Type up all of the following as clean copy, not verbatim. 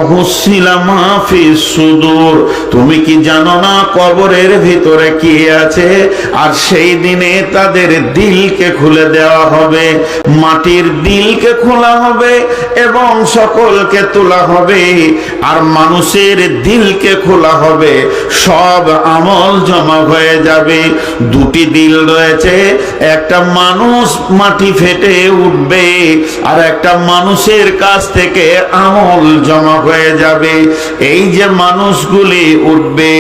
হুসিলা মা ফিস সুদূর, তুমি কি জানো না কবরের ভিতরে কি আছে? আর সেই দিনে তাদের দিলকে খুলে দেওয়া হবে, মাটির দিলকে খোলা হবে এবং সকলকে তোলা হবে, আর মানুষের দিলকে খোলা হবে, সব আমল জমা হয়ে যাবে। দুটি দিল রয়েছে, একটা মানুষ মাটি ফেটে উঠবে আর একটা মানুষের কাছ থেকে আমল জমা হয়ে যাবে। এই যে মানুষগুলি উঠবে,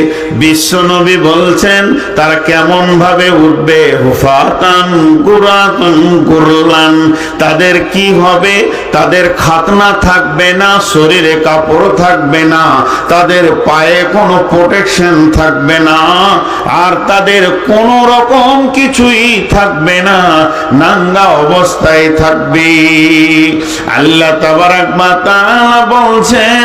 বিশ্বনবী বলছেন তারা কেমন ভাবে উঠবে? হুফাতান গুরাতান গুরলান। তাদের কি হবে? তাদের খাতনা থাকবে না, শরীরে কাপড় থাকবে না, তাদের পায়ে কোনো প্রোটেকশন থাকবে না, আর তাদের কোন রকম কিছুই থাকবে না, নাঙ্গা অবস্থায় থাকবে। আল্লাহ তাবারাক ওয়া তাআলা বলছেন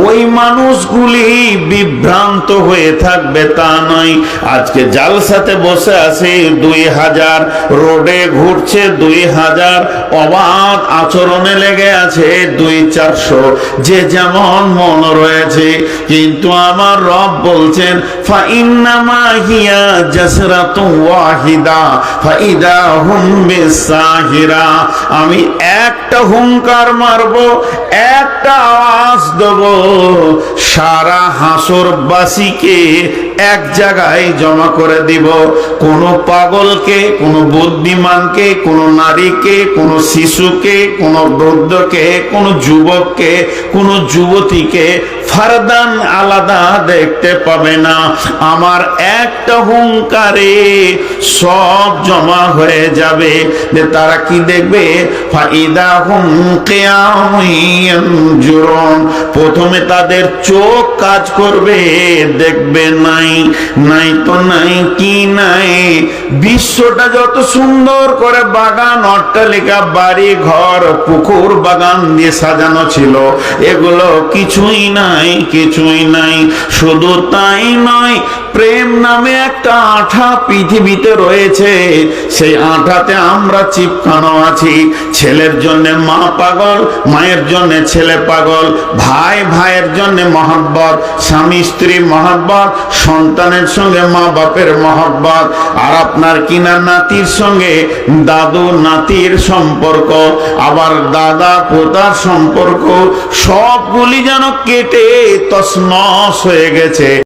ওই মানুষগুলি বিভ্রান্ত হয়ে থাকবে তা নয়। আজকে জালসাতে বসে আছে 2000, রোডে ঘুরছে 2000, অবাধ আচরণে লেগে আছে 200-400, যে যেমন মন রয়েছে। কিন্তু আমার রব বলছেন ফাইন্নামা হিয়া জাসরাতুন ওয়াহিদা ফাইদা হুম বিসাহিরা। আমি একটা হুঙ্কার মারবো, একটা আওয়াজ দেব, সারা হাসরবাসীকে এক জায়গায় জমা করে দিব। কোন পাগলকে, কোন বুদ্ধিমানকে, কোন নারীকে, কোন শিশুকে, কোন বৃদ্ধকে, কোন যুবককে, কোন যুবতীকে ফারদান আলাদা দেখতে পাবে না। আমার একটা হুঙ্কারে সব জমা হয়ে যাবে। তারা কি দেখবে? ফাইদা হুম কিয়ামুন ইয়ানজুরুন। প্রথমে তাদের চোখ কাজ করবে, দেখবে নাই, নাই তো নাই, কি নাই। বিশ্বটা যত সুন্দর করে বাগান, অট্টালিকা, বাড়ি ঘর, পুকুর, বাগান দিয়ে সাজানো ছিল, এগুলো কিছুই নাই, কিছুই নাই। শুধু তাই নয়, প্রেম নামে একটা আঠা পৃথিবীতে রয়েছে, সেই আঠাতে আমরা চিপকানো আছি। ছেলের জন্য মা পাগল, মায়ের জন্য ছেলে পাগল, ভাই ভাইয়ের জন্য মহব্বত, স্বামী স্ত্রী মহব্বত, সন্তানের সঙ্গে মা বাপের মহব্বত, আর আপনার কিনা নাতির সঙ্গে দাদু নাতির সম্পর্ক, আবার দাদা পোতার সম্পর্ক, সবগুলি যেন কেটে তছনছ হয়ে গেছে।